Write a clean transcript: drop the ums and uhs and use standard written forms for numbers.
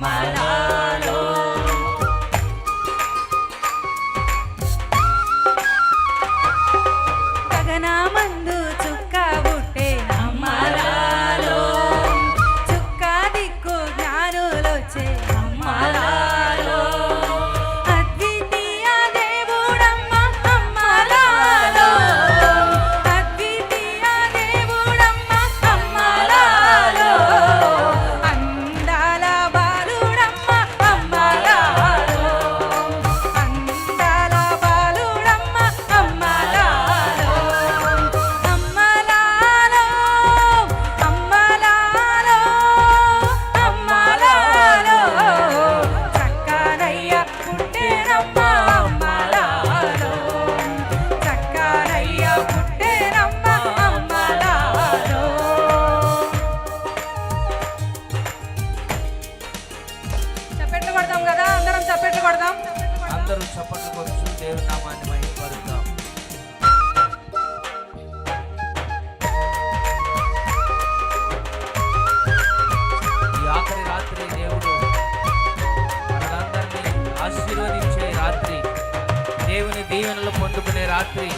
అమ్మలాలో గగనమందు చుక్క పుట్టే అమ్మలాలో చుక్క దిక్కు జ్ఞానులొచ్చే అమ్మలాలో అద్వితీయ దేవుడమ్మ అమ్మలాలో అద్వితీయ దేవుడమ్మ అమ్మలాలో అందాల బాలుడమ్మ అమ్మలాలో అందాల బాలుడమ్మ అమ్మలాలో అమ్మలాలో అమ్మలాలో అమ్మలాలో చక్కనయ్య పుట్టేనమ్మ అమ్మలాలో చక్కనయ్య పుట్టేనమ్మ అమ్మలాలో చప్పట్లు కొడదాం కదా అందరం చప్పట్లు కొడదాం అందరూ చప్పట్లు కొడుచు దేవుని నామాన్ని మహిమపరుద్దాం. ఈ ఆఖరి రాత్రి దేవుడు మనందరినీ ఆశీర్వదించే రాత్రి, దేవుని దీవెనలు పొందుకునే రాత్రి.